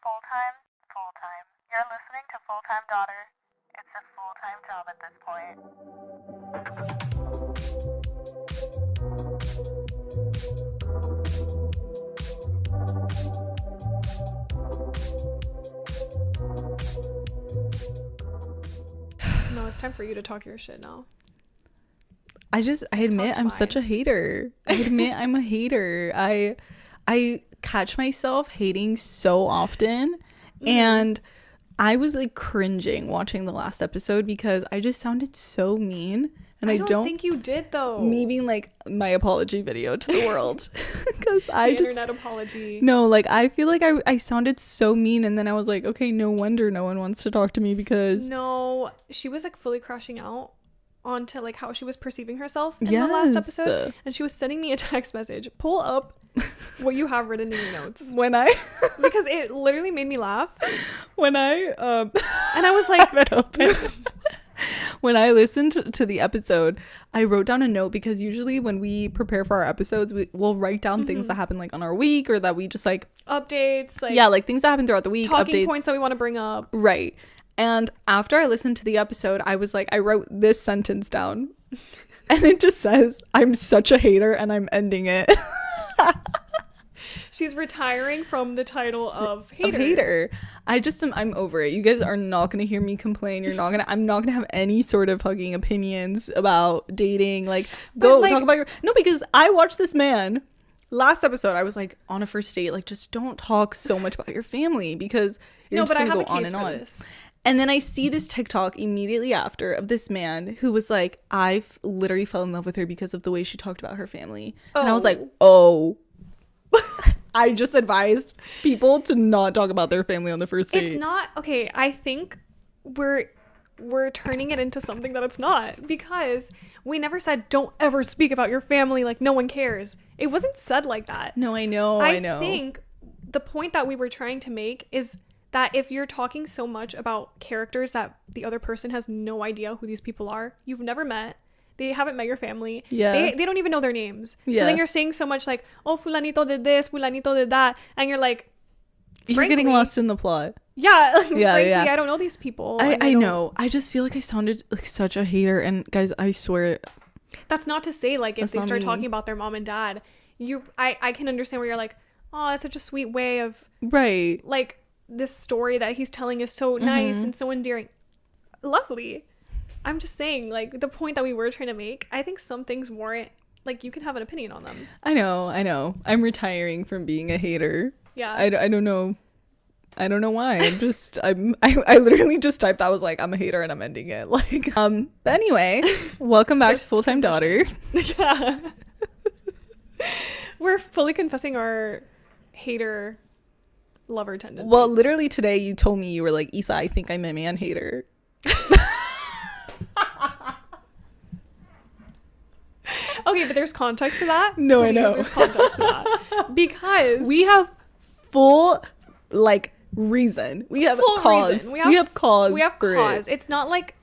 Full-time, full-time. You're listening to Full-Time Daughter. It's a full-time job at this point. No, it's time for you to talk your shit now. I admit I'm such a hater. I admit I'm a hater. I catch myself hating so often, and I was like cringing watching the last episode because I just sounded so mean. And I don't think you did though. Me being like my apology video to the world because I just internet apology. No, like I feel like I sounded so mean, and then I was like, okay, no wonder no one wants to talk to me because no, she was like fully crashing out onto like how she was perceiving herself in the last episode, and she was sending me a text message. Pull up what you have written in your notes because it literally made me laugh when I and I was like when I listened to the episode, I wrote down a note because usually when we prepare for our episodes, we'll write down things that happen like on our week, or that we just like updates, like like things that happen throughout the week, talking updates, points that we want to bring up, right? And after I listened to the episode, I was like, I wrote this sentence down, and it just says, "I'm such a hater, and I'm ending it." She's retiring from the title of hater. I'm over it. You guys are not gonna hear me complain. I'm not gonna have any sort of fucking opinions about dating. Like, go talk about because I watched this man last episode. I was like, on a first date, like, just don't talk so much about your family because you're just gonna go on and on. And then I see this TikTok immediately after of this man who was like, I literally fell in love with her because of the way she talked about her family. And I was like, oh. I just advised people to not talk about their family on the first date. It's not okay. I think we're turning it into something that it's not, because we never said don't ever speak about your family, like no one cares. It wasn't said like that. No, I know. I think the point that we were trying to make is that if you're talking so much about characters that the other person has no idea who these people are, you've never met, they haven't met your family, they don't even know their names, so then you're saying so much like, oh, fulanito did this, fulanito did that, and you're like, you're getting lost in the plot. Frankly, I don't know these people. I know. I just feel like I sounded like such a hater, and guys, I swear, that's not to say like if they start talking about their mom and dad, I can understand where you're like, oh, that's such a sweet way of, right, like, this story that he's telling is so nice and so endearing, lovely. I'm just saying, like, the point that we were trying to make, I think some things warrant, like, you can have an opinion on them. I know. I'm retiring from being a hater. Yeah. I don't know. I don't know why. I literally just typed, I was like, I'm a hater and I'm ending it. Like, but anyway, welcome back to Full-Time Daughter. Yeah. We're fully confessing our hater lover tendencies. Well, literally today you told me, you were like, Isa, I think I'm a man hater. Okay, but there's context to that. No, I know. There's context to that. Because we have full, like, reason. We have cause. We have cause. It's not like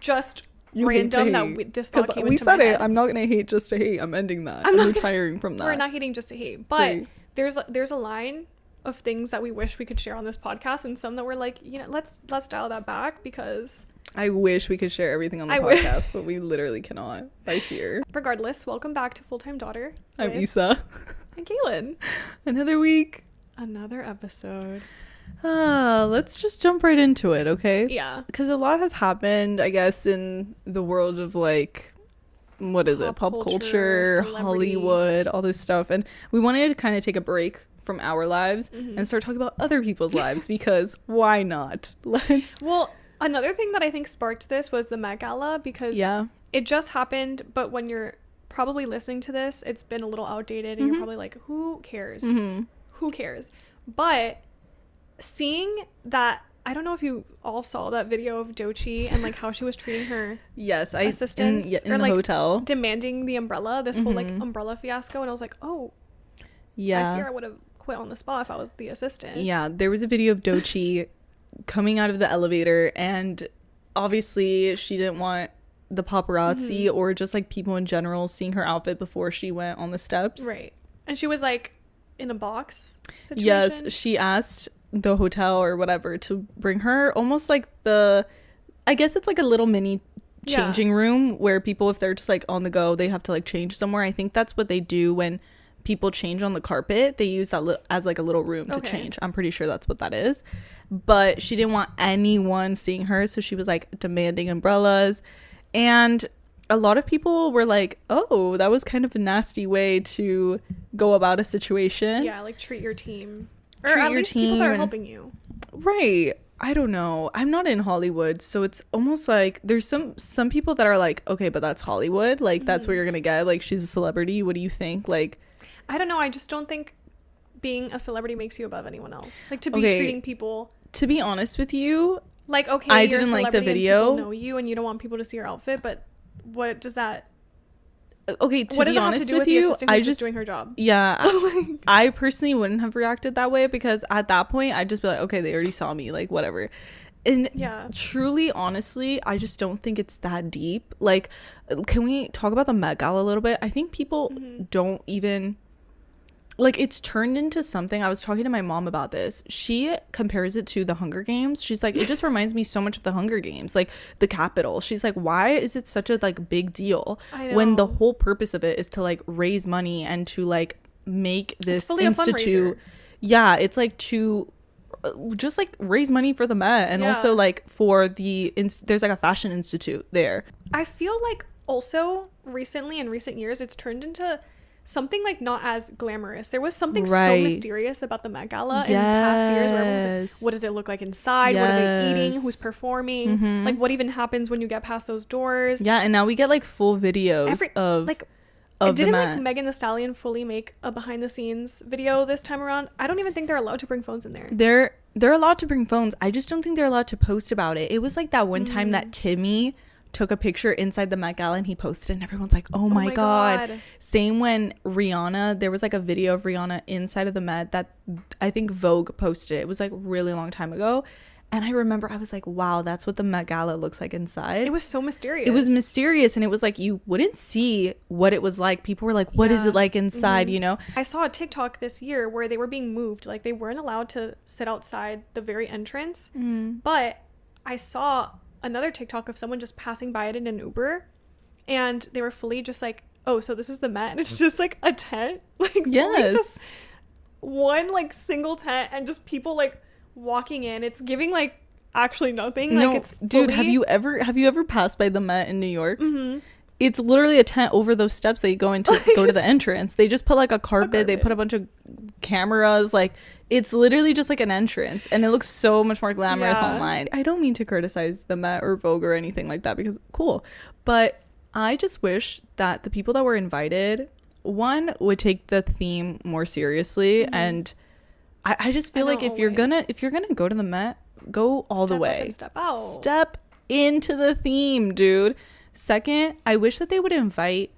just random that this thought came we into my said head. it. I'm not gonna hate just to hate. I'm ending that. I'm retiring from that. We're not hating just to hate. But there's a line of things that we wish we could share on this podcast, and some that we're like, you know, let's dial that back, because I wish we could share everything on the podcast, but we literally cannot by fear. Regardless, welcome back to Full-Time Daughter. I'm Isa. And Cailyn. Another week. Another episode. Let's just jump right into it, okay? Yeah. Because a lot has happened, I guess, in the world of, like, what is it? Pop culture, Hollywood, all this stuff. And we wanted to kind of take a break from our lives and start talking about other people's lives, because why not? Well, another thing that I think sparked this was the Met Gala, because it just happened, but when you're probably listening to this, it's been a little outdated, and you're probably like, who cares? Who cares? But seeing that, I don't know if you all saw that video of Doechii and like how she was treating her assistants in the like, hotel, demanding the umbrella, this whole like umbrella fiasco, and I was like, oh yeah, I fear I would have quit on the spot if I was the assistant. Yeah, there was a video of Doechii coming out of the elevator, and obviously she didn't want the paparazzi or just like people in general seeing her outfit before she went on the steps, right? And she was like in a box situation. Yes, she asked the hotel or whatever to bring her, almost like I guess it's like a little mini changing room where people, if they're just like on the go, they have to like change somewhere. I think that's what they do when people change on the carpet. They use that as like a little room to change. I'm pretty sure that's what that is. But she didn't want anyone seeing her, so she was like demanding umbrellas. And a lot of people were like, oh, that was kind of a nasty way to go about a situation. Yeah, like treat your team. Or at least people that are helping you. Right. I don't know. I'm not in Hollywood, so it's almost like there's some people that are like, okay, but that's Hollywood. Like, that's what you're gonna get. Like, she's a celebrity. What do you think? Like, I don't know. I just don't think being a celebrity makes you above anyone else. Like, to be treating people. To be honest with you, like, okay, I didn't like the video. And people know you, and you don't want people to see your outfit, but what does that? Okay, to be honest with you, I just doing her job. Yeah, I personally wouldn't have reacted that way, because at that point I'd just be like, okay, they already saw me, like, whatever. And truly, honestly, I just don't think it's that deep. Like, can we talk about the Met Gala a little bit? I think people don't even, like, it's turned into something. I was talking to my mom about this. She compares it to the Hunger Games. She's like, it just reminds me so much of the Hunger Games, like the Capitol. She's like, why is it such a like big deal when the whole purpose of it is to like raise money and to like make this institute. Yeah, it's like to just like raise money for the Met, and also like for there's like a fashion institute there. I feel like also recently, in recent years, it's turned into something like not as glamorous. There was something so mysterious about the Met Gala in past years, where everyone was like, what does it look like inside? What are they eating? Who's performing? Like, what even happens when you get past those doors? Yeah, and now we get like full videos of didn't like Megan Thee Stallion fully make a behind the scenes video this time around? I don't even think they're allowed to bring phones in there. They're allowed to bring phones. I just don't think they're allowed to post about it. It was like that one time that Timmy took a picture inside the Met Gala and he posted it, and everyone's like, oh my god. Same when Rihanna, there was like a video of Rihanna inside of the Met that I think Vogue posted. It was like a really long time ago, and I remember I was like, wow, that's what the Met Gala looks like inside. It was so mysterious. It was mysterious, and it was like you wouldn't see what it was like. People were like, what is it like inside, you know? I saw a TikTok this year where they were being moved. Like, they weren't allowed to sit outside the very entrance, but I saw another TikTok of someone just passing by it in an Uber, and they were fully just like, oh, so this is the Met, and it's just like a tent, like just one like single tent, and just people like walking in. It's giving like actually nothing. No, like, it's fully... dude, have you ever passed by the Met in New York? It's literally a tent over those steps that you go into go to the entrance. They just put like a carpet. They put a bunch of cameras. Like, it's literally just like an entrance, and it looks so much more glamorous online. I don't mean to criticize the Met or Vogue or anything like that, because cool, but I just wish that the people that were invited, one, would take the theme more seriously, and I just feel like if you're gonna go to the Met, go all the way. Step out. Step into the theme, dude. Second, I wish that they would invite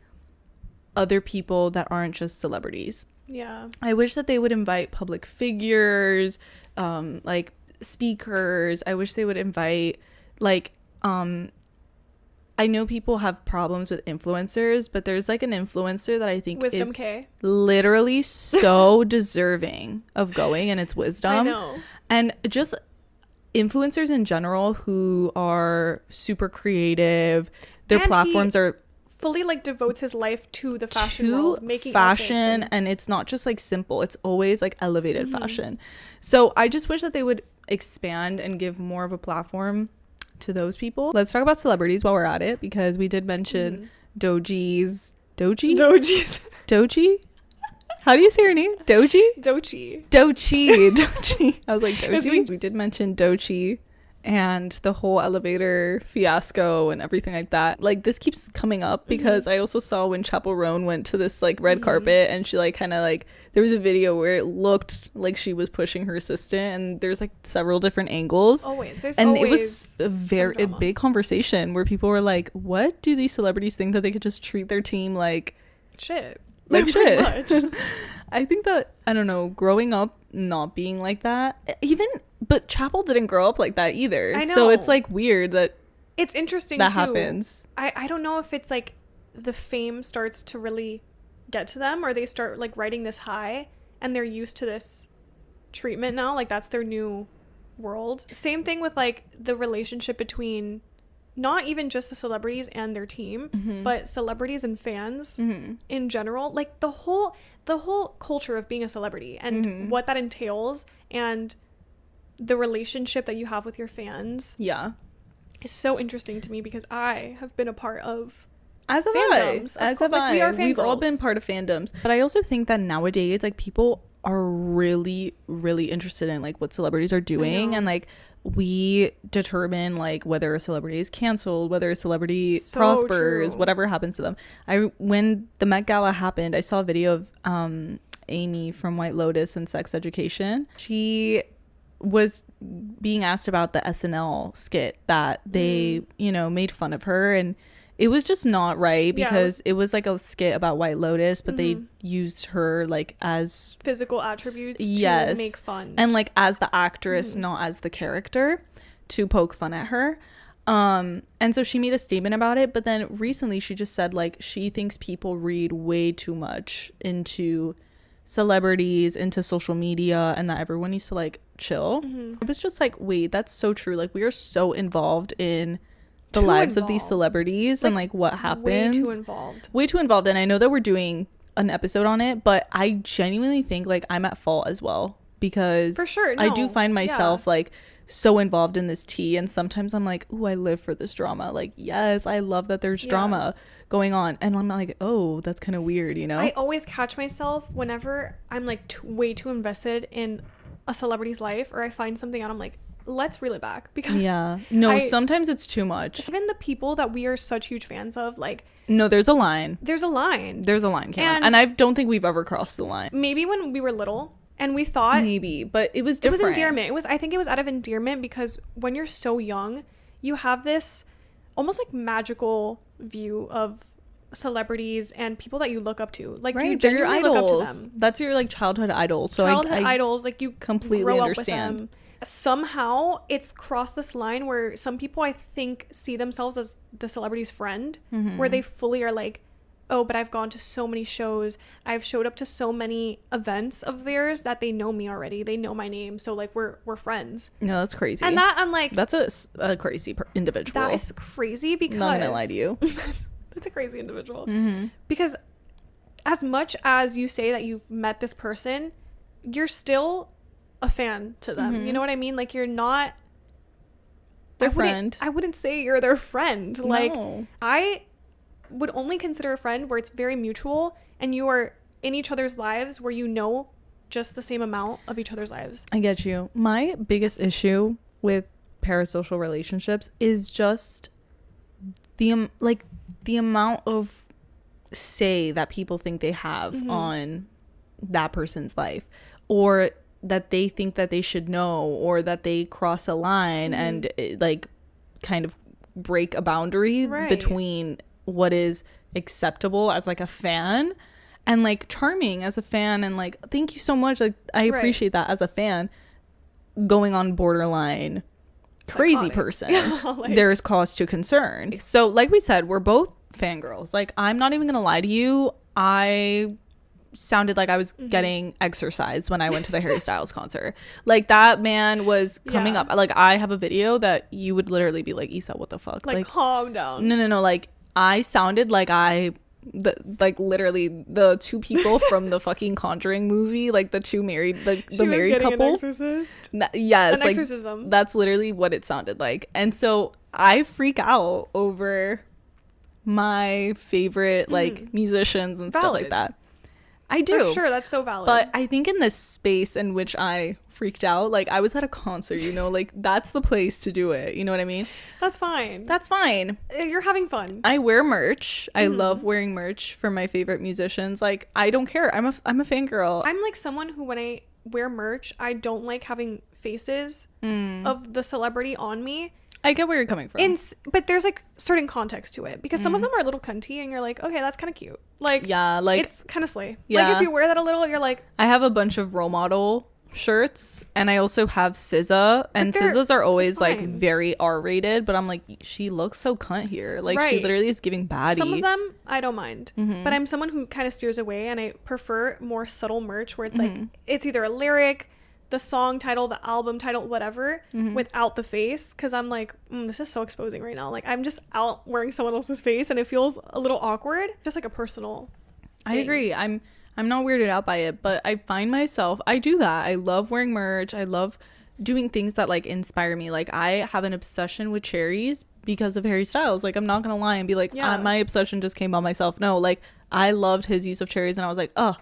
other people that aren't just celebrities. Yeah. I wish that they would invite public figures, like speakers. I wish they would invite like I know people have problems with influencers, but there's like an influencer that I think Wisdom is K. literally so deserving of going, and it's Wisdom. I know. And just influencers in general who are super creative. Their platforms are fully like devotes his life to the fashion world, making fashion, and it's not just like simple, it's always like elevated fashion. So I just wish that they would expand and give more of a platform to those people. Let's talk about celebrities while we're at it, because we did mention Doji. How do you say her name? Doji. I was like, Doji. We did mention Doji and the whole elevator fiasco and everything like that. Like, this keeps coming up because I also saw when Chappell Roan went to this like red carpet, and she like kind of like, there was a video where it looked like she was pushing her assistant, and there's like several different angles. It was a big conversation where people were like, what do these celebrities think, that they could just treat their team like shit? Like shit. I think that, I don't know, growing up not being like that, but Chappell didn't grow up like that either. I know. So it's like weird that it's interesting that too. happens. I don't know if it's like the fame starts to really get to them, or they start like riding this high and they're used to this treatment now. Like, that's their new world. Same thing with like the relationship between not even just the celebrities and their team, but celebrities and fans in general. Like the whole culture of being a celebrity and what that entails, and the relationship that you have with your fans is so interesting to me, because I have been a part of fandoms. As have I. We've all been part of fandoms. But I also think that nowadays, like, people are really, really interested in like what celebrities are doing, and like we determine like whether a celebrity is canceled, whether a celebrity prospers, whatever happens to them. When the Met Gala happened, I saw a video of Amy from White Lotus and Sex Education. She was being asked about the SNL skit that they made fun of her, and it was just not right, because it was like a skit about White Lotus, but they used her like as physical attributes to make fun, and like as the actress, not as the character, to poke fun at her. And so she made a statement about it, but then recently she just said like she thinks people read way too much into celebrities, into social media, and that everyone needs to like chill. It was just like, wait, that's so true. Like, we are so involved in the lives of these celebrities, like, and like what happens, way too involved. And I know that we're doing an episode on it, but I genuinely think like I'm at fault as well, because for sure I do find myself like so involved in this tea, and sometimes I'm like, ooh, I live for this drama. Like, yes, I love that there's drama going on, and I'm like, oh, that's kind of weird, I always catch myself whenever I'm like way too invested in a celebrity's life, or I find something out, I'm like, let's reel it back, because sometimes it's too much. Even the people that we are such huge fans of, like, no, there's a line, Cailyn. And I don't think we've ever crossed the line. Maybe when we were little and we thought, but it was different. It was endearment. I think it was out of endearment, because when you're so young, you have this almost like magical view of celebrities and people that you look up to. Like, you genuinely look up to them. That's your like childhood idol. So idols, like, you completely understand. Somehow it's crossed this line where some people, I think, see themselves as the celebrity's friend, where they fully are like, oh, but I've gone to so many shows, I've showed up to so many events of theirs that they know me already, they know my name, so like we're friends. No, that's crazy. And that, I'm like, that's a crazy individual. That is crazy, because I'm not gonna lie to you. That's a crazy individual. Because as much as you say that you've met this person, you're still a fan to them. You know what I mean? Like, you're not their friend. I wouldn't say you're their friend. No. Like, I would only consider a friend where it's very mutual and you are in each other's lives, where you know just the same amount of each other's lives. I get you. My biggest issue with parasocial relationships is just the amount of say that people think they have on that person's life, or that they think that they should know, or that they cross a line and like kind of break a boundary between what is acceptable as like a fan and like charming as a fan, and like, thank you so much, like I appreciate that as a fan, going on borderline crazy person. Like, there is cause to concern. So like we said, we're both fangirls. Like, I'm not even gonna lie to you, I sounded like I was getting exercised when I went to the Harry Styles concert. Like, that man was coming up. Like, I have a video that you would literally be like, Isa, what the fuck? Like calm down. No. Like, I sounded like like literally the two people from the fucking Conjuring movie, like the two married, like the married couple. An exorcist? Yes, an exorcism. That's literally what it sounded like. And so I freak out over my favorite like musicians and stuff like that. I do. For sure, that's so valid. But I think in this space in which I freaked out, like, I was at a concert, like, that's the place to do it. You know what I mean? That's fine. That's fine. You're having fun. I wear merch. I love wearing merch for my favorite musicians. Like, I don't care. I'm a fangirl. I'm like someone who, when I wear merch, I don't like having faces of the celebrity on me. I get where you're coming from. But there's like certain context to it, because some of them are a little cunty and you're like, okay, that's kind of cute. Like, yeah, like, it's kind of slay. Yeah. Like, if you wear that a little, you're like, I have a bunch of role model shirts, and I also have SZA, and SZA's are always like very R-rated, but I'm like, she looks so cunt here. Like, she literally is giving baddie. Some of them I don't mind, but I'm someone who kind of steers away, and I prefer more subtle merch where it's like, it's either a lyric, the song title, the album title, whatever, without the face, because I'm like, this is so exposing right now. Like, I'm just out wearing someone else's face, and it feels a little awkward. Just like a personal thing. I agree. I'm not weirded out by it, but I find myself, I do that. I love wearing merch. I love doing things that like inspire me. Like, I have an obsession with cherries because of Harry Styles. Like, I'm not gonna lie and be like, my obsession just came by myself. No, like, I loved his use of cherries, and I was like, oh,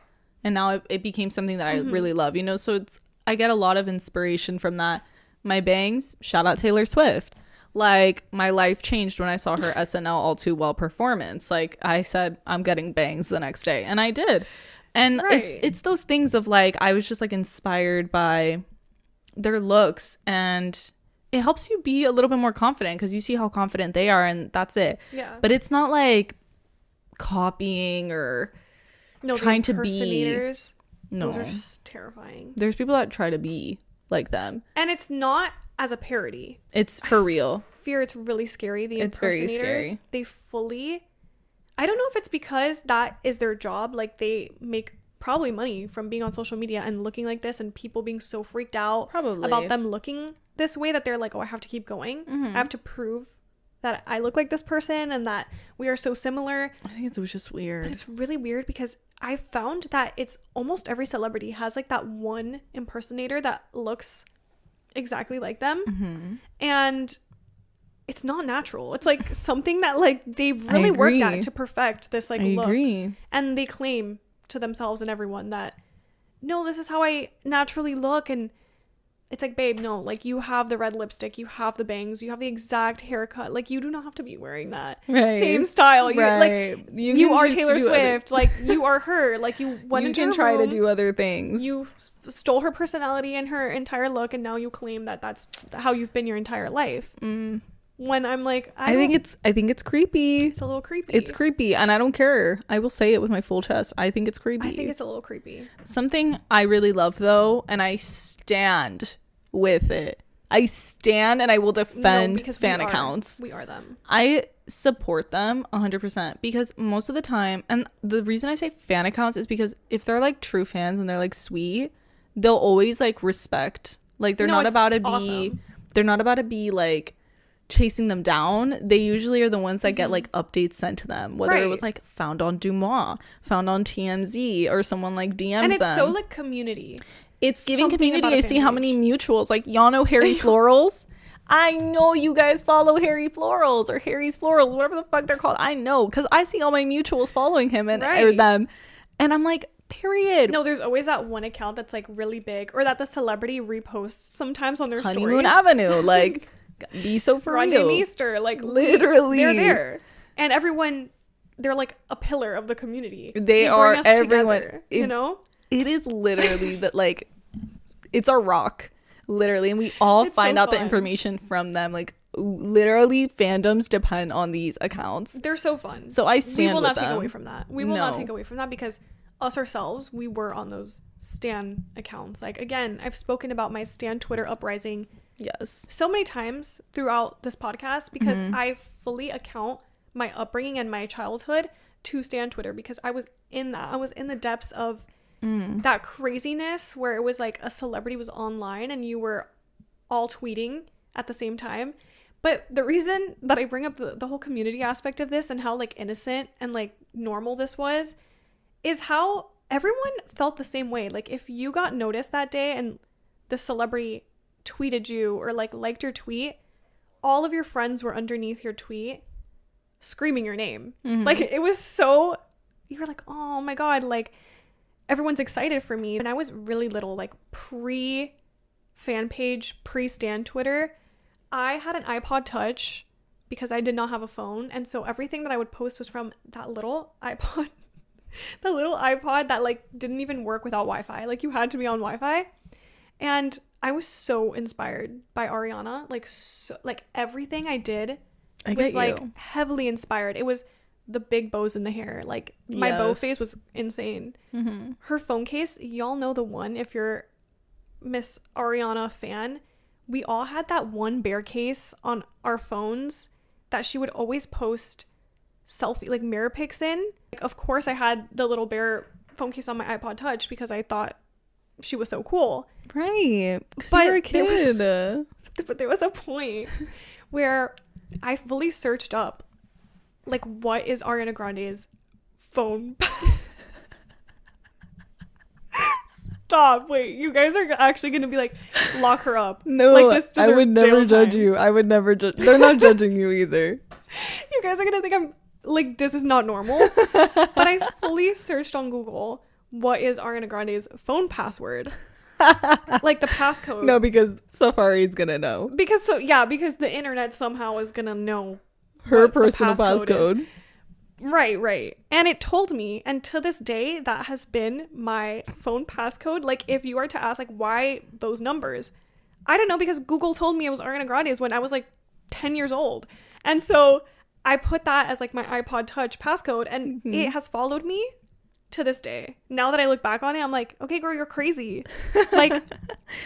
and now it became something that I really love, you know. So I get a lot of inspiration from that. My bangs, shout out Taylor Swift. Like, my life changed when I saw her SNL All Too Well performance. Like, I said, I'm getting bangs the next day, and I did. And it's those things of like, I was just like inspired by their looks, and it helps you be a little bit more confident because you see how confident they are, and that's it. Yeah. But it's not like copying or trying to be. No, those are just terrifying. There's people that try to be like them, and it's not as a parody. It's for real. Fear it's really scary. The it's very scary. They fully. I don't know if it's because that is their job. Like, they make probably money from being on social media and looking like this, and people being so freaked out about them looking this way that they're like, oh, I have to keep going. I have to prove that I look like this person and that we are so similar. I think it was just weird. But it's really weird because I found that it's almost every celebrity has like that one impersonator that looks exactly like them. And it's not natural. It's like something that like they've really worked at to perfect this like look. And they claim to themselves and everyone that, no, this is how I naturally look. And it's like, babe, no, like, you have the red lipstick, you have the bangs, you have the exact haircut. Like, you do not have to be wearing that same style. You are Taylor Swift. Like, you are her. Like, you went into her room, try to do other things. You stole her personality and her entire look, and now you claim that that's how you've been your entire life. When I'm like, I think it's creepy. It's a little creepy. It's creepy, and I don't care. I will say it with my full chest. I think it's creepy. I think it's a little creepy. Something I really love, though, and I stand with it. I stand and I will defend fan accounts. We are them. I support them 100% because most of the time, and the reason I say fan accounts is because if they're like true fans and they're like sweet, they'll always like respect. Like, they're not about to be awesome. They're not about to be like chasing them down. They usually are the ones that get like updates sent to them, whether it was like found on Dumois, found on TMZ, or someone like DM'd them. And it's so like community. It's giving community. I see how many mutuals, like, y'all know Harry Florals. I know you guys follow Harry Florals or Harry's Florals, whatever the fuck they're called. I know, because I see all my mutuals following him and or them, and I'm like, period. No, there's always that one account that's like really big, or that the celebrity reposts sometimes on their Honeymoon Avenue, like, be so for real. Easter, like, literally, they're there, and everyone, they're like a pillar of the community. They are everyone. Together, you know. It is literally that, like, it's our rock, literally, and we all find out the information from them. Like, literally, fandoms depend on these accounts. They're so fun. So I stand with them. We will not take away from that. We will not take away from that, because us ourselves, we were on those stan accounts. Like, again, I've spoken about my stan Twitter uprising so many times throughout this podcast, because I fully account my upbringing and my childhood to stan Twitter, because I was in that. I was in the depths of that craziness where it was like a celebrity was online and you were all tweeting at the same time. But the reason that I bring up the whole community aspect of this and how like innocent and like normal this was is how everyone felt the same way. Like, if you got noticed that day and the celebrity tweeted you or like liked your tweet, all of your friends were underneath your tweet screaming your name. Like, it was so, you were like, oh my God, like, everyone's excited for me. And I was really little, like pre-fan page, pre-stan Twitter. I had an iPod Touch because I did not have a phone. And so everything that I would post was from that little iPod, the little iPod that like didn't even work without Wi-Fi. Like, you had to be on Wi-Fi. And I was so inspired by Ariana. Like, so, like, everything I did was like heavily inspired. It was the big bows in the hair, like my bow phase was insane. Her phone case, y'all know the one. If you're Miss Ariana fan, we all had that one bear case on our phones that she would always post selfie, like mirror pics in. Like, of course I had the little bear phone case on my iPod Touch because I thought she was so cool. Right. Because you were a kid. But there was a point where I fully searched up, like, what is Ariana Grande's phone? Stop. Wait, you guys are actually going to be like, lock her up. No, like, I would never judge you. I would never judge. They're not judging you either. You guys are going to think I'm like, this is not normal. But I fully searched on Google, what is Ariana Grande's phone password? Like the passcode. No, because Safari's gonna know. Because the internet somehow is gonna know her personal passcode. Right. And it told me, and to this day, that has been my phone passcode. Like, if you are to ask, like, why those numbers, I don't know, because Google told me it was Ariana Grande's when I was like 10 years old. And so I put that as like my iPod Touch passcode, and it has followed me to this day. Now that I look back on it, I'm like, okay, girl, you're crazy. Like,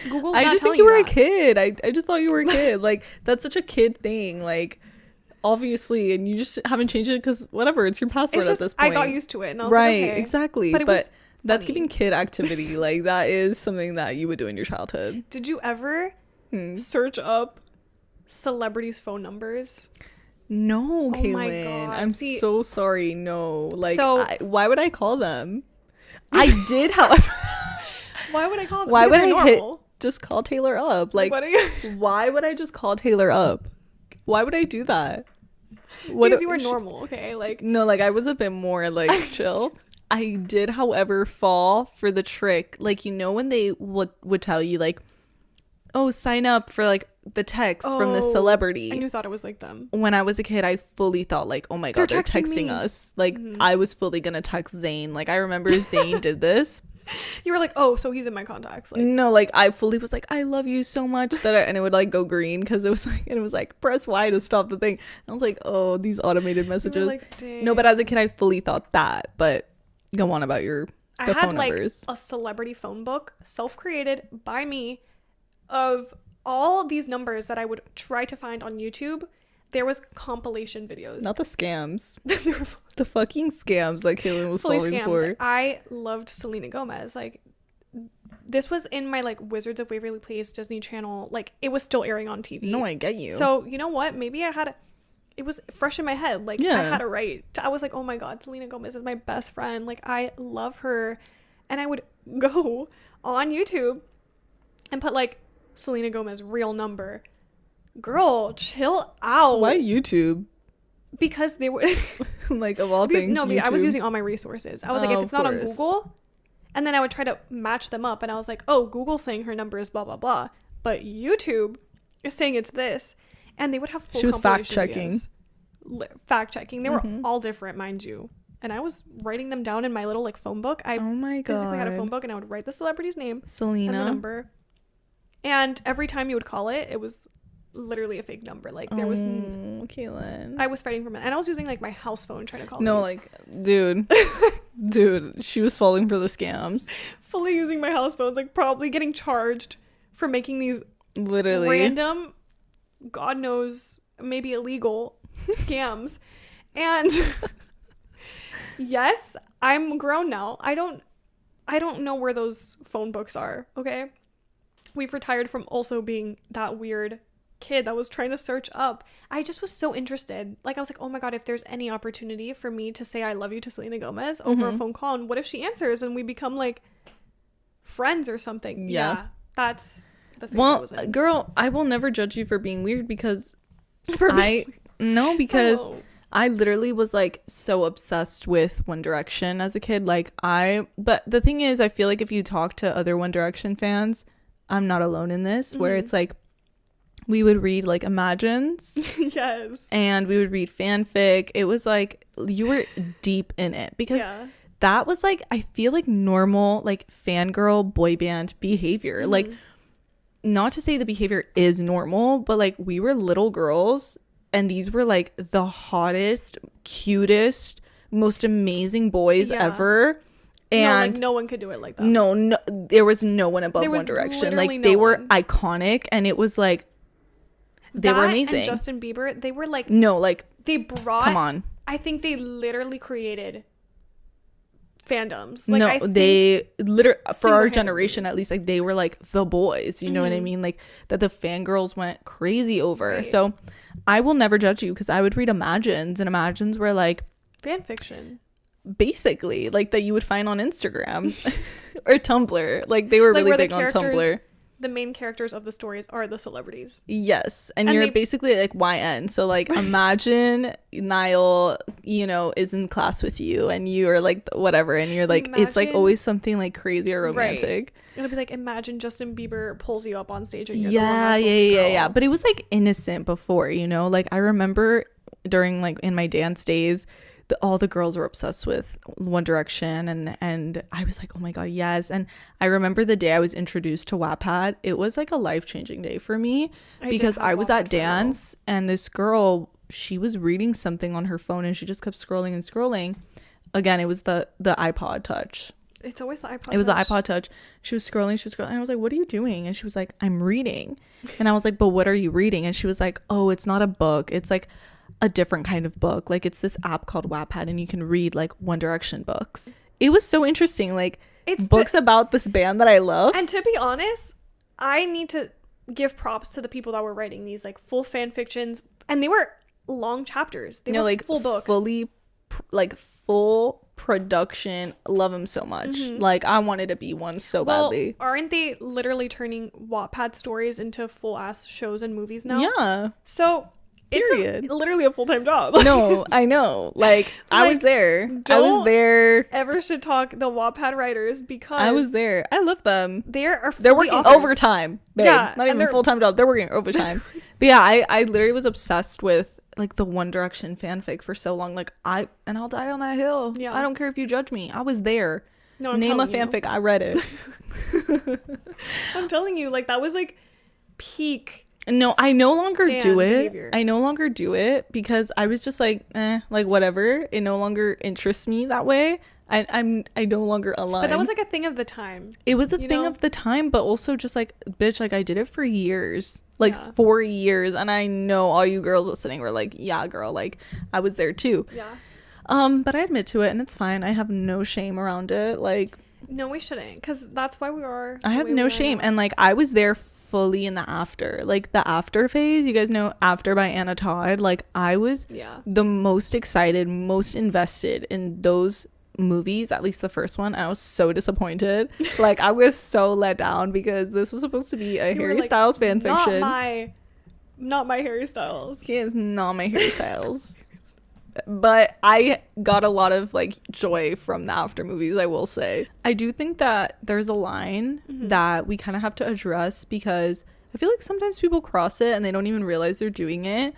Google's not I just think you were a kid. I just thought you were a kid. Like, that's such a kid thing. Like, obviously, and you just haven't changed it because whatever, it's your password at this point. I got used to it, and I was right, like, okay. Exactly. But that's giving kid activity. Like, that is something that you would do in your childhood. Did you ever search up celebrities' phone numbers? No, Cailyn. My God. I'm so sorry. No. Like, why would I call them? I did, however. Why would I call them? Why would I just call Taylor up? Like, why would I just call Taylor up? Why would I do that? Because you were normal, okay? Like, no, like, I was a bit more like chill. I did, however, fall for the trick. Like, you know, when they would tell you, like, oh, sign up for like the text from the celebrity. And you thought it was like them. When I was a kid, I fully thought like, oh my God, they're texting us. Like, I was fully gonna text Zayn. Like, I remember Zayn did this. You were like, oh, so he's in my contacts. Like, no, like, I fully was like, I love you so much and it would like go green because it was like press Y to stop the thing. And I was like, oh, these automated messages. Like, no, but as a kid, I fully thought that. But go on about the phone numbers. Like a celebrity phone book, self-created by me, of all these numbers that I would try to find on YouTube. There was compilation videos. Not the scams. The fucking scams that Cailyn was falling for. I loved Selena Gomez. Like, this was in my like Wizards of Waverly Place Disney Channel. Like, it was still airing on TV. No, I get you. So you know what? Maybe it was fresh in my head. Like, I had it right. I was like, oh my God, Selena Gomez is my best friend. Like, I love her. And I would go on YouTube and put like Selena Gomez real number. Girl, chill out. Why YouTube? Because they were like, of all things. No, YouTube. I was using all my resources. I was like, if it's not on Google, and then I would try to match them up, and I was like, oh, Google's saying her number is blah blah blah, but YouTube is saying it's this, and they would have full. She was fact checking. Fact checking. They were all different, mind you. And I was writing them down in my little like phone book. I physically had a phone book, and I would write the celebrity's name, Selena, and the number. And every time you would call it, it was literally a fake number. Like, there was Cailyn. I was fighting for it, and I was using like my house phone trying to call. No, like, dude, she was falling for the scams. Fully using my house phones, like probably getting charged for making these literally random, God knows, maybe illegal scams. And yes, I'm grown now. I don't know where those phone books are. Okay, we've retired from also being that weird kid that was trying to search up. I just was so interested. Like, I was like, oh my God, if there's any opportunity for me to say I love you to Selena Gomez over a phone call, and what if she answers and we become like friends or something? Yeah, that's the phase I was in. Girl, I will never judge you for being weird because I literally was like so obsessed with One Direction as a kid. Like, but the thing is, I feel like if you talk to other One Direction fans, I'm not alone in this, where it's like, we would read like Imagines. Yes. And we would read fanfic. It was like, you were deep in it because that was like, I feel like normal, like fangirl boy band behavior. Like, not to say the behavior is normal, but like, we were little girls and these were like the hottest, cutest, most amazing boys ever. And no one could do it like that. No, there was no one above One Direction. Like, they were iconic, and it was like, they were amazing. And Justin Bieber, they were like, no, like, they brought, come on. I think they literally created fandoms. Like, no, they literally, for our generation at least, like they were like the boys, you know what I mean, like that the fangirls went crazy over. Right. So I will never judge you, because I would read Imagines, and Imagines were like fan fiction, basically, like that you would find on Instagram or Tumblr. Like they were like, really big on Tumblr. The main characters of the stories are the celebrities. Yes. And you're basically like YN. So like imagine Niall, you know, is in class with you and you are like whatever, and you're like it's like always something like crazy or romantic. Right. It'll be like, imagine Justin Bieber pulls you up on stage and you're yeah. But it was like innocent before, you know? Like I remember during like in my dance days, all the girls were obsessed with One Direction, and I was like, oh my god, yes. And I remember the day I was introduced to Wattpad, it was like a life-changing day for me, because I was at dance and this girl, she was reading something on her phone and she just kept scrolling and scrolling. Again, it was the iPod Touch. It's always the iPod Touch. It was the iPod Touch. She was scrolling and I was like, what are you doing? And she was like, I'm reading. And I was like, but what are you reading? And she was like, oh, it's not a book, it's like a different kind of book, like it's this app called Wattpad and you can read like One Direction books. It was so interesting, like it's books about this band that I love. And to be honest, I need to give props to the people that were writing these like full fan fictions, and they were long chapters. They were like full books, fully like full production. Love them so much. Like I wanted to be one so badly. Aren't they literally turning Wattpad stories into full ass shows and movies now? Yeah. So it's literally a full-time job. No, I know. Like I was there. Ever should talk the Wattpad writers, because I was there. I love them. They're working overtime, babe. Yeah, not even full-time job. They're working overtime. But yeah, I literally was obsessed with like the One Direction fanfic for so long. Like I'll die on that hill. Yeah. I don't care if you judge me. I was there. No, name a fanfic. I read it. I'm telling you, like that was like peak. No, I no longer do it. Behavior. I no longer do it because I was just like, like whatever. It no longer interests me that way. I no longer align. But that was like a thing of the time. It was a thing of the time, but also just like, bitch, like I did it for years, like 4 years, and I know all you girls listening were like, yeah, girl, like I was there too. Yeah. But I admit to it, and it's fine. I have no shame around it. Like, no, we shouldn't, because that's why we are. I have no shame, and like I was there fully in the after, like the after phase. You guys know After by Anna Todd. Like I was the most excited, most invested in those movies, at least the first one, and I was so disappointed. Like I was so let down, because this was supposed to be a Harry Styles fan fiction. Not my Harry Styles. He is not my Harry Styles. But I got a lot of like joy from the after movies, I will say. I do think that there's a line that we kind of have to address, because I feel like sometimes people cross it and they don't even realize they're doing it.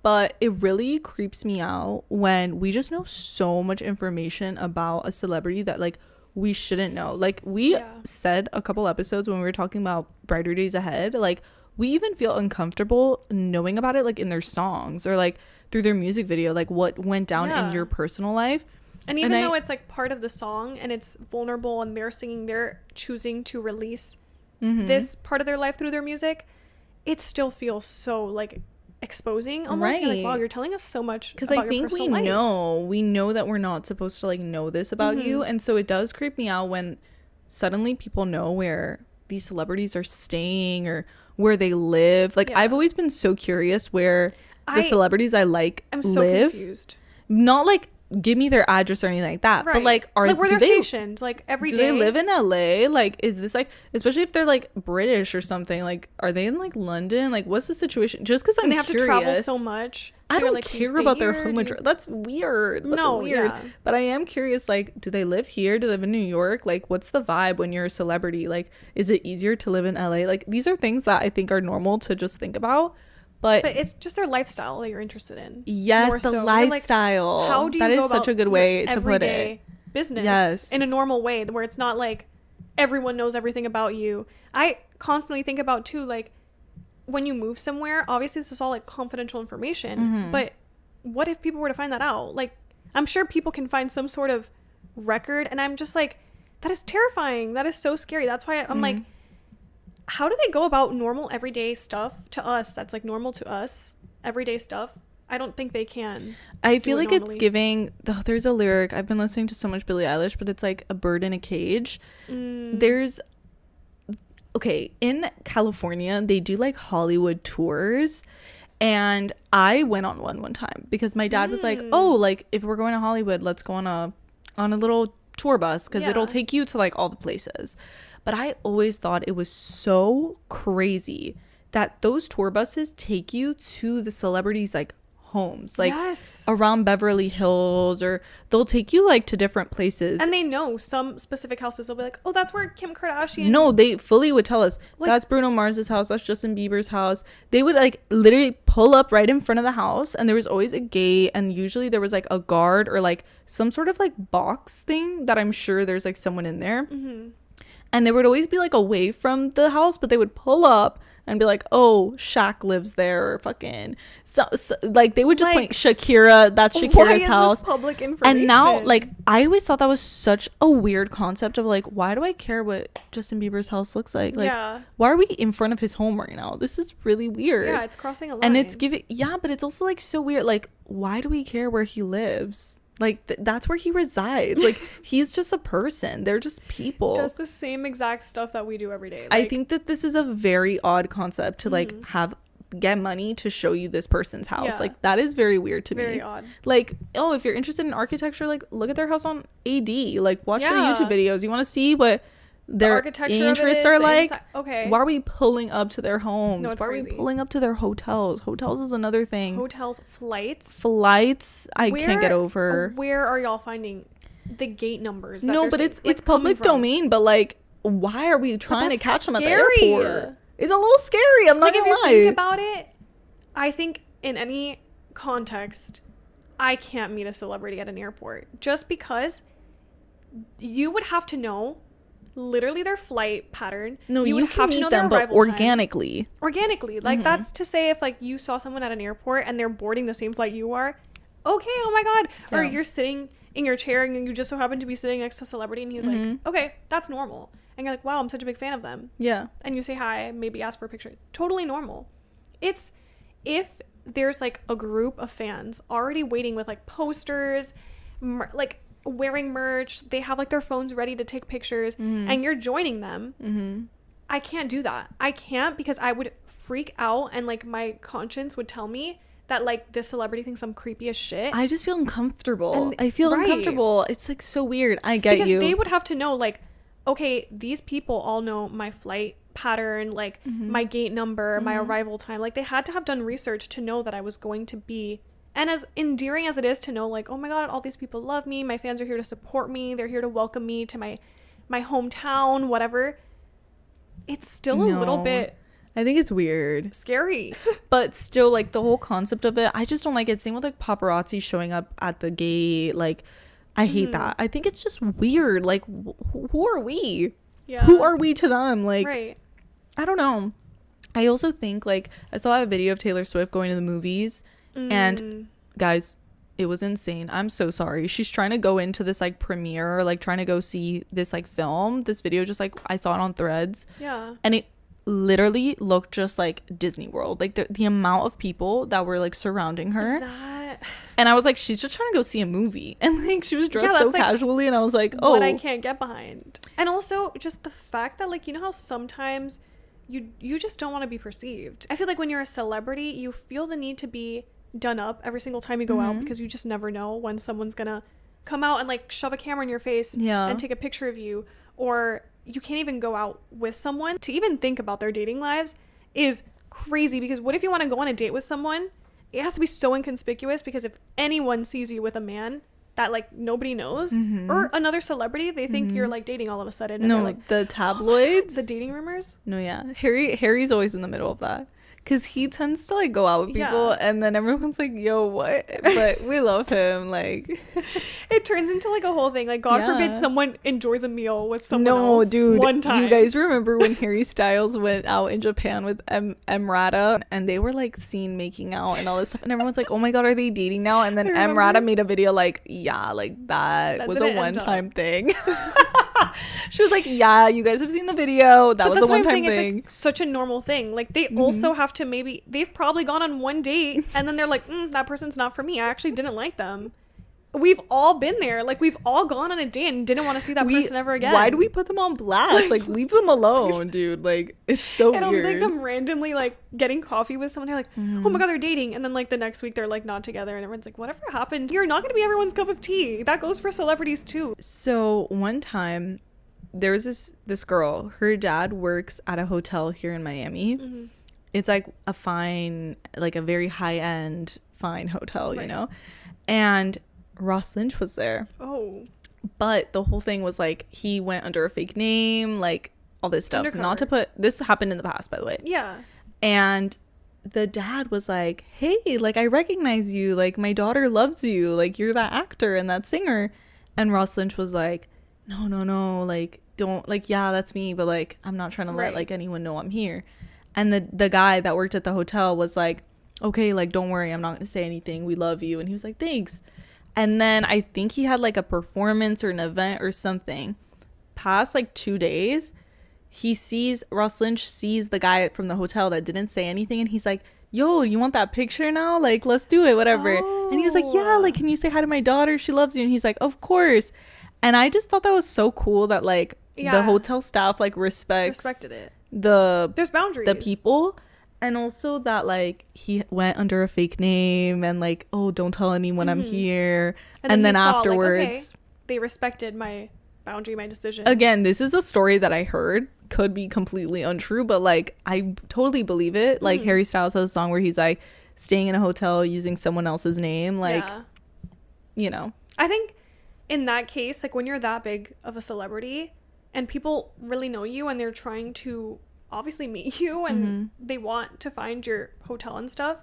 But it really creeps me out when we just know so much information about a celebrity that like we shouldn't know. Like we said a couple episodes when we were talking about Brighter Days Ahead, like we even feel uncomfortable knowing about it, like in their songs or like through their music video, like what went down in your personal life. And even though it's like part of the song and it's vulnerable and they're singing, they're choosing to release this part of their life through their music, it still feels so like exposing almost. You're like, wow, you're telling us so much, because I think we know that we're not supposed to like know this about you. And so it does creep me out when suddenly people know where these celebrities are staying or where they live. Like I've always been so curious where the celebrities I like live. I'm so confused. Not like give me their address or anything like that, but like where they're stationed like every day. Do they live in LA? Like is this like, especially if they're like British or something, like are they in like London? Like what's the situation? Just because I'm curious. They have to travel so much. I don't care about their home address. That's weird. But I am curious, like, do they live here? Do they live in New York? Like, what's the vibe when you're a celebrity? Like, is it easier to live in LA? Like, these are things that I think are normal to just think about. But it's just their lifestyle that you're interested in. Yes, the lifestyle. Like, how do you that go is about such a good way to put it. Business in a normal way where it's not like everyone knows everything about you. I constantly think about too, like, when you move somewhere, obviously this is all like confidential information, but what if people were to find that out? Like, I'm sure people can find some sort of record, and I'm just like, that is terrifying. That is so scary. That's why I'm like, how do they go about normal everyday stuff to us that's like normal to us, everyday stuff, I don't think they can. I feel like it's giving, there's a lyric, I've been listening to so much Billie Eilish, but it's like a bird in a cage. There's, okay, in California they do like Hollywood tours, and I went on one time because my dad was like, oh, like if we're going to Hollywood, let's go on a little tour bus because it'll take you to like all the places. But I always thought it was so crazy that those tour buses take you to the celebrities like homes, like around Beverly Hills, or they'll take you like to different places, and they know some specific houses. They'll be like, oh, that's where Kim Kardashian. No, they fully would tell us, like, that's Bruno Mars's house, that's Justin Bieber's house. They would like literally pull up right in front of the house, and there was always a gate, and usually there was like a guard or like some sort of like box thing that I'm sure there's like someone in there. And they would always be like away from the house, but they would pull up and be like, oh, Shaq lives there, or fucking so like they would just point Shakira, that's Shakira's house. Public information. And now, like, I always thought that was such a weird concept of like, why do I care what Justin Bieber's house looks like? Like, why are we in front of his home right now? This is really weird. Yeah, it's crossing a line. And it's giving, but it's also like so weird. Like, why do we care where he lives? Like, that's where he resides. Like, he's just a person. They're just people. Does the same exact stuff that we do every day. Like, I think that this is a very odd concept to like get money to show you this person's house. Like, that is very weird to me. Very odd. Like, oh, if you're interested in architecture, like, look at their house on AD. Like, watch their YouTube videos. You want to see what their interests are like? Okay. Why are we pulling up to their homes? Why are we pulling up to their hotels? Hotels is another thing. Hotels, flights I can't get over. Where are y'all finding the gate numbers? No, but it's public domain. But like, why are we trying to catch them at the airport? It's a little scary. I'm not gonna lie. If you think about it, I think in any context, I can't meet a celebrity at an airport just because you would have to know literally their flight pattern. No, you can meet them, but organically. Like, that's to say, if like you saw someone at an airport and they're boarding the same flight you are, okay, oh my god. Or you're sitting in your chair and you just so happen to be sitting next to a celebrity and he's like, okay, that's normal. And you're like, wow, I'm such a big fan of them. Yeah. And you say hi, maybe ask for a picture. Totally normal. It's if there's like a group of fans already waiting with like posters, like wearing merch, they have like their phones ready to take pictures, and you're joining them. I can't do that. I can't, because I would freak out, and like my conscience would tell me that like this celebrity thinks I'm creepy as shit. I just feel uncomfortable. I feel uncomfortable. It's like so weird. I get because you. They would have to know, like, okay, these people all know my flight pattern, like my gate number, my arrival time. Like, they had to have done research to know that I was going to be. And as endearing as it is to know, like, oh my god, all these people love me, my fans are here to support me, they're here to welcome me to my hometown, whatever, it's still a little bit, I think it's weird, scary. But still, like, the whole concept of it, I just don't like it. Same with like paparazzi showing up at the gate. Like, I hate that. I think it's just weird. Like, who are we? Who are we to them? Like, I don't know. I also think, like, I saw a video of Taylor Swift going to the movies. And guys, it was insane. I'm so sorry. She's trying to go into this like premiere, like trying to go see this like film. This video, just like I saw it on Threads. Yeah. And it literally looked just like Disney World. Like the amount of people that were like surrounding her. And I was like, she's just trying to go see a movie. And like she was dressed so casually, and I was like, oh, what I can't get behind. And also just the fact that, like, you know how sometimes you just don't want to be perceived. I feel like when you're a celebrity, you feel the need to be done up every single time you go out, because you just never know when someone's gonna come out and like shove a camera in your face and take a picture of you. Or you can't even go out with someone. To even think about their dating lives is crazy, because what if you want to go on a date with someone? It has to be so inconspicuous, because if anyone sees you with a man that like nobody knows, or another celebrity, they think you're like dating all of a sudden. And no, like, the tabloids, the dating rumors. No, Harry's always in the middle of that, because he tends to like go out with people, and then everyone's like, yo, what? But we love him. Like, it turns into like a whole thing. Like, God forbid someone enjoys a meal with someone else. Dude, one time. You guys remember when Harry Styles went out in Japan with Emrata, and they were like seen making out and all this stuff, and everyone's like, oh my god, are they dating now? And then Emrata made a video like, yeah, like that was a one-time thing. She was like, yeah, you guys have seen the video. That was a one-time thing. It's like such a normal thing. Like they also have to they've probably gone on one date and then they're like, that person's not for me. I actually didn't like them. We've all been there. Like we've all gone on a date and didn't want to see that person ever again. Why do we put them on blast? Like leave them alone, dude. Like it's so weird. It'll make them randomly like getting coffee with someone. They're like, oh my god, they're dating, and then like the next week they're like not together, and everyone's like, whatever happened? You're not gonna be everyone's cup of tea. That goes for celebrities too. So one time, there was this girl. Her dad works at a hotel here in Miami. It's like a very high end fine hotel, you know, and Ross Lynch was there. Oh. But the whole thing was like he went under a fake name, like all this stuff. Undercover. Not to put this happened in the past, by the way. Yeah. And the dad was like, hey, like I recognize you, like my daughter loves you, like you're that actor and that singer. And Ross Lynch was like, no, like don't, like yeah, that's me, but like I'm not trying to let like anyone know I'm here. And the guy that worked at the hotel was like, okay, like don't worry, I'm not gonna say anything, we love you. And he was like, thanks. And then I think he had like a performance or an event or something. Past like 2 days, Ross Lynch sees the guy from the hotel that didn't say anything, and he's like, yo, you want that picture now? Like, let's do it, whatever. And he was like, yeah, like, can you say hi to my daughter? She loves you. And he's like, of course. And I just thought that was so cool that like the hotel staff like respected it. There's boundaries. The people. And also that like he went under a fake name and like, oh, don't tell anyone I'm here. And then afterwards, like, okay, they respected my boundary, my decision. Again, this is a story that I heard, could be completely untrue, but like I totally believe it. Like Harry Styles has a song where he's like staying in a hotel using someone else's name, like you know. I think in that case, like when you're that big of a celebrity and people really know you and they're trying to obviously meet you and they want to find your hotel and stuff,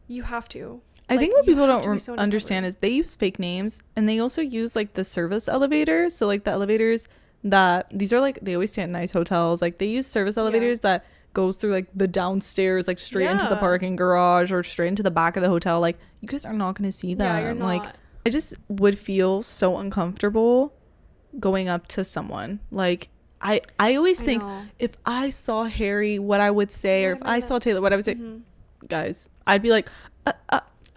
you have to. I think what people don't understand is they use fake names, and they also use like the service elevators. So like the elevators that these are like, they always stay at nice hotels, like they use service elevators that goes through like the downstairs, like straight into the parking garage or straight into the back of the hotel. Like you guys are not going to see them. You're not. Like I just would feel so uncomfortable going up to someone. Like I always think if I saw Harry, what I would say, or if I saw Taylor, what I would say, guys, I'd be like,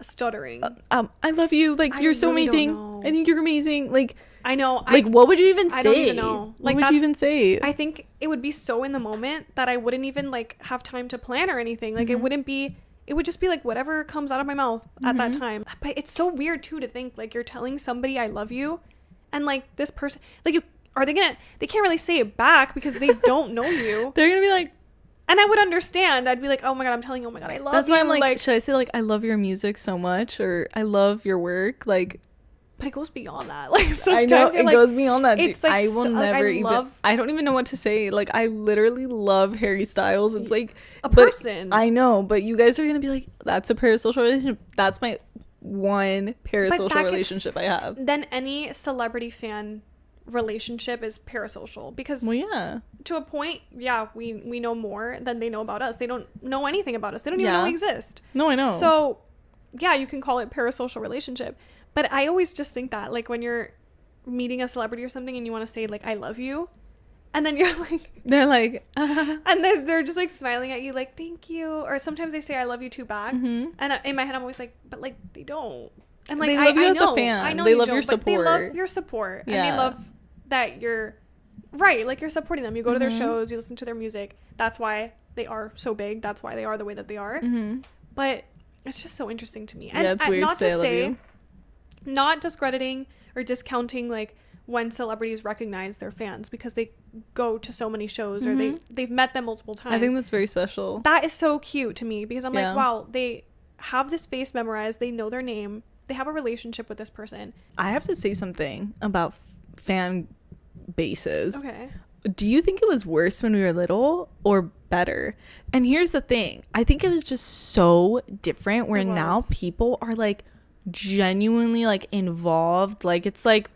stuttering. I love you. Like you're so amazing. I think you're amazing. Like I know. Like what would you even say? I don't even know. Like what would you even say? I think it would be so in the moment that I wouldn't even like have time to plan or anything. Like it wouldn't be. It would just be like whatever comes out of my mouth at that time. But it's so weird too to think like you're telling somebody I love you, and like this person, like you. They can't really say it back because they don't know you. They're gonna be like, and I would understand. I'd be like, oh my god, I'm telling you, oh my god, I love you. That's why I'm like, should I say like I love your music so much, or I love your work? Like, but it goes beyond that. Like I know it goes beyond that. It's like, I will never I don't even know what to say. Like I literally love Harry Styles. It's like a person. I know, but you guys are gonna be like, that's a parasocial relationship. That's my one parasocial relationship I have. Then any celebrity fan relationship is parasocial because to a point we know more than they know about us. They don't know anything about us. They don't even know we exist. No, I know. So you can call it parasocial relationship, but I always just think that like when you're meeting a celebrity or something and you want to say like I love you, and then you're like they're like and then they're just like smiling at you like thank you, or sometimes they say I love you too back, and in my head I'm always like but like they don't, and like they love you I as know, a fan. I know they you love don't, your support. But they love your support and they love that you're right, like you're supporting them. You go to their shows, you listen to their music. That's why they are so big. That's why they are the way that they are. But it's just so interesting to me. And it's weird not to say, you. Not discrediting or discounting like when celebrities recognize their fans because they go to so many shows or they've met them multiple times. I think that's very special. That is so cute to me because I'm like, wow, they have this face memorized. They know their name. They have a relationship with this person. I have to say something about fan bases. Okay. Do you think it was worse when we were little or better? And here's the thing. I think it was just so different where now people are like genuinely like involved. Like it's like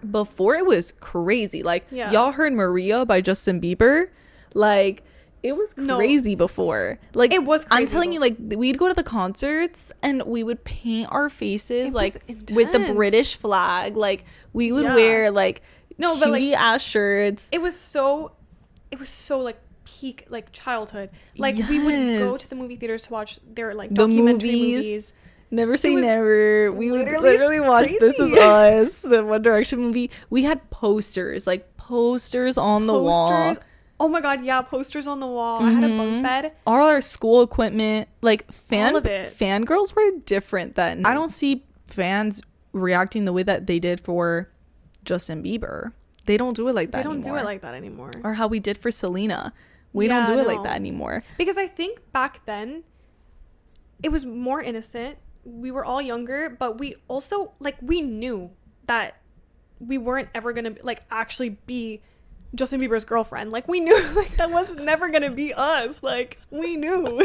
before it was crazy. Like y'all heard Maria by Justin Bieber? Like it was crazy before. Like it was crazy. I'm telling you, like we'd go to the concerts and we would paint our faces like with the British flag. Like we would wear like No, but cutie ass shirts. It was so like peak like childhood. Like we would go to the movie theaters to watch their like documentary movies. Never Say Never. We would literally watch This Is Us, the One Direction movie. We had posters on the wall. Oh my god, yeah, posters on the wall. I had a bunk bed. All our school equipment, like all of it. Fangirls were different then. I don't see fans reacting the way that they did for Justin Bieber. They don't do it like that anymore. They don't do it like that anymore. Or how we did for Selena. We don't do it like that anymore. Because I think back then, it was more innocent. We were all younger, but we also, like, we knew that we weren't ever going to, like, actually be Justin Bieber's girlfriend. Like, we knew, like, that was never going to be us. Like, we knew.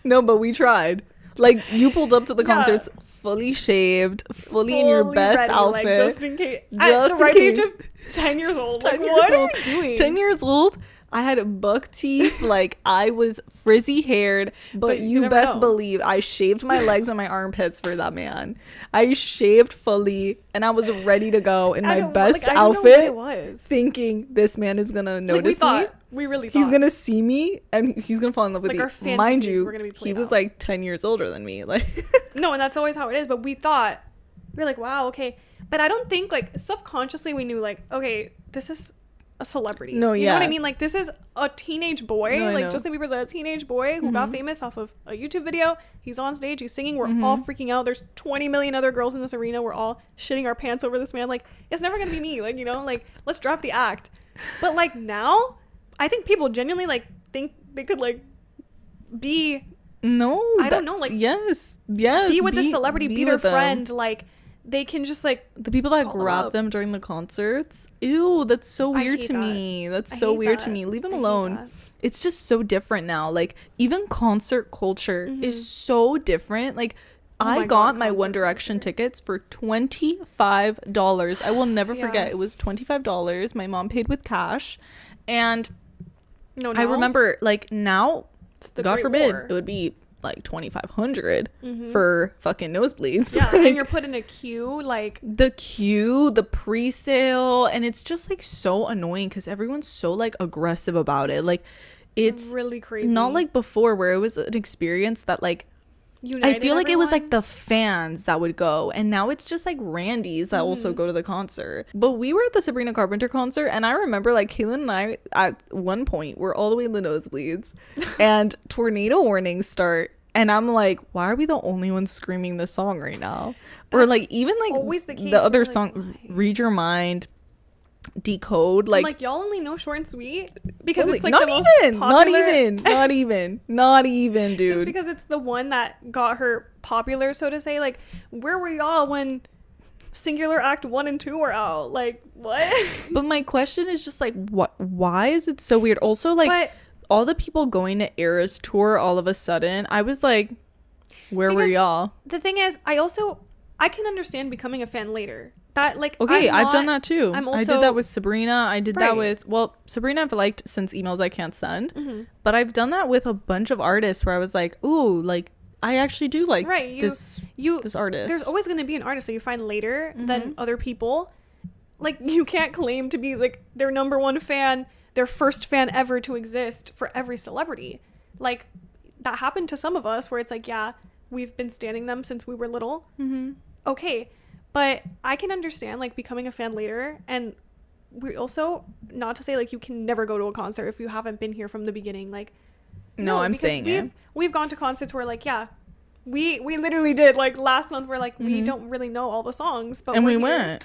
No, but we tried. Like, you pulled up to the concerts fully shaved, fully in your best ready, outfit. Like, just in case. At the ripe age of 10 years old. 10 years what old. Are you doing? 10 years old. I had buck teeth. Like, I was frizzy haired, but you best believe I shaved my legs and my armpits for that man. I shaved fully and I was ready to go in my best outfit, thinking this man is gonna notice me. We really thought. He's gonna see me and he's gonna fall in love with me. Our fantasies Mind you, were gonna be he was like 10 years older than me. Like, no, and that's always how it is. But we thought, we were like, wow, okay. But I don't think, like, subconsciously we knew, like, okay, this is a celebrity. No, you know what I mean? Like, this is a teenage boy. No, like, Justin Bieber's a teenage boy who got famous off of a YouTube video. He's on stage, he's singing, we're all freaking out. There's 20 million other girls in this arena. We're all shitting our pants over this man. Like, it's never gonna be me. Like, you know, like, let's drop the act. But, like, now I think people genuinely, like, think they could, like, be I don't know, like, yes be with the celebrity, be their friend. Like, they can just, like, the people that grab them during the concerts. Ew, that's so weird to me. That's so weird to me. Leave them alone. It's just so different now. Like, even concert culture is so different. Like, I got my One Direction tickets for $25. I will never forget. It was $25. My mom paid with cash. And I remember, like, now, God forbid, it would be like $2,500 for fucking nosebleeds. Yeah, like, and you're put in a queue, like the pre-sale, and it's just like so annoying because everyone's so like aggressive about it. Like, it's really crazy. Not like before where it was an experience that like I feel like it was like the fans that would go, and now it's just like randies that also go to the concert. But we were at the Sabrina Carpenter concert, and I remember like Cailyn and I at one point were all the way in the nosebleeds and tornado warnings start, and I'm like, why are we the only ones screaming this song right now? Or like even like always the case, the other like, song, Read Your Mind, Decode, like y'all only know Short and Sweet because really, it's like not the most even popular. not even dude, just because it's the one that got her popular, so to say. Like, where were y'all when Singular Act 1 and 2 were out? Like, what? But my question is just like, why is it so weird? Also, like, all the people going to Eras tour all of a sudden, I was like, where were y'all? The thing is, I can understand becoming a fan later. That, like, okay, I've done that too. I did that with Sabrina. I did that with, well, Sabrina I've liked since Emails I Can't Send, but I've done that with a bunch of artists where I was like, ooh, like, I actually do like this artist. There's always going to be an artist that you find later than other people. Like, you can't claim to be like their number one fan, their first fan ever to exist for every celebrity. Like, that happened to some of us where it's like, yeah, we've been standing them since we were little. Okay, but I can understand like becoming a fan later, and we also, not to say like you can never go to a concert if you haven't been here from the beginning. Like, no, I'm saying we've gone to concerts where like, yeah, we literally did, like, last month where like we don't really know all the songs, but we went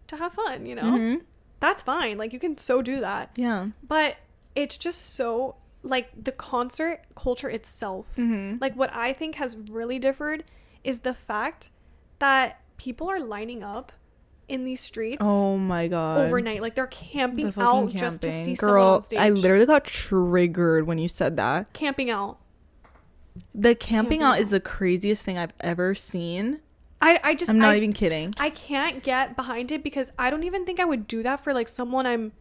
to have fun, you know. That's fine, like, you can so do that. Yeah, but it's just so like the concert culture itself, like, what I think has really differed is the fact that people are lining up in these streets, oh my god, overnight. Like, they're camping out just to see someone on stage. I literally got triggered when you said that. Camping out. The camping out is the craziest thing I've ever seen. I'm not even kidding. I can't get behind it because I don't even think I would do that for like someone I'm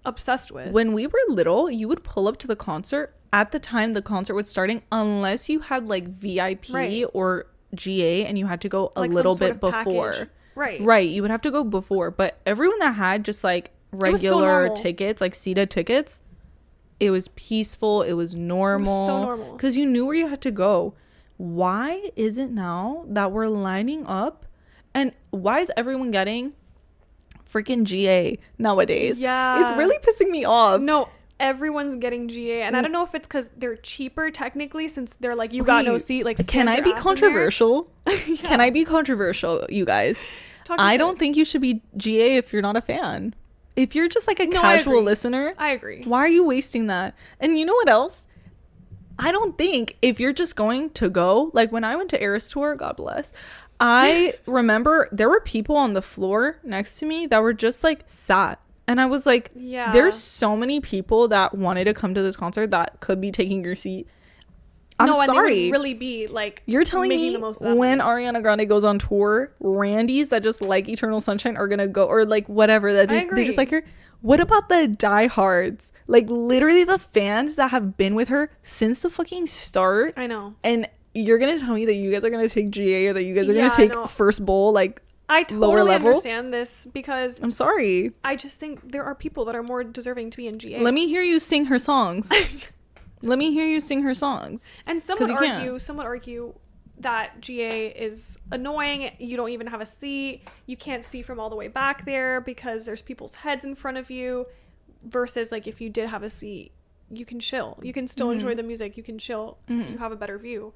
obsessed with. When we were little, you would pull up to the concert at the time the concert was starting, unless you had like VIP or GA and you had to go a little bit before. Right. You would have to go before. But everyone that had just like regular tickets, like seated tickets, it was peaceful. It was normal. It was so normal. Because you knew where you had to go. Why is it now that we're lining up? And why is everyone getting freaking GA nowadays? Yeah. It's really pissing me off. No, everyone's getting GA. And I don't know if it's because they're cheaper technically, since they're like, you got no seat. Like, can I be controversial? Yeah. Can I be controversial, you guys? I don't think you should be GA if you're not a fan. If you're just like a casual listener. I agree. Why are you wasting that? And you know what else? I don't think if you're just going to go, like when I went to Eras Tour, God bless, I remember there were people on the floor next to me that were just like sat. And I was like, there's so many people that wanted to come to this concert that could be taking your seat. I'm sorry. And they would really be like, you're telling me when Ariana Grande goes on tour, Randy's that just like Eternal Sunshine are gonna go, or like whatever that they just like her. What about the diehards? Like literally the fans that have been with her since the fucking start. I know. And you're gonna tell me that you guys are gonna take GA or that you guys are gonna take first bowl, like I totally understand this, because I'm sorry. I just think there are people that are more deserving to be in GA. Let me hear you sing her songs. Let me hear you sing her songs. And some would argue that GA is annoying. You don't even have a seat. You can't see from all the way back there because there's people's heads in front of you. Versus like if you did have a seat, you can chill. You can still enjoy the music. You can chill. You have a better view.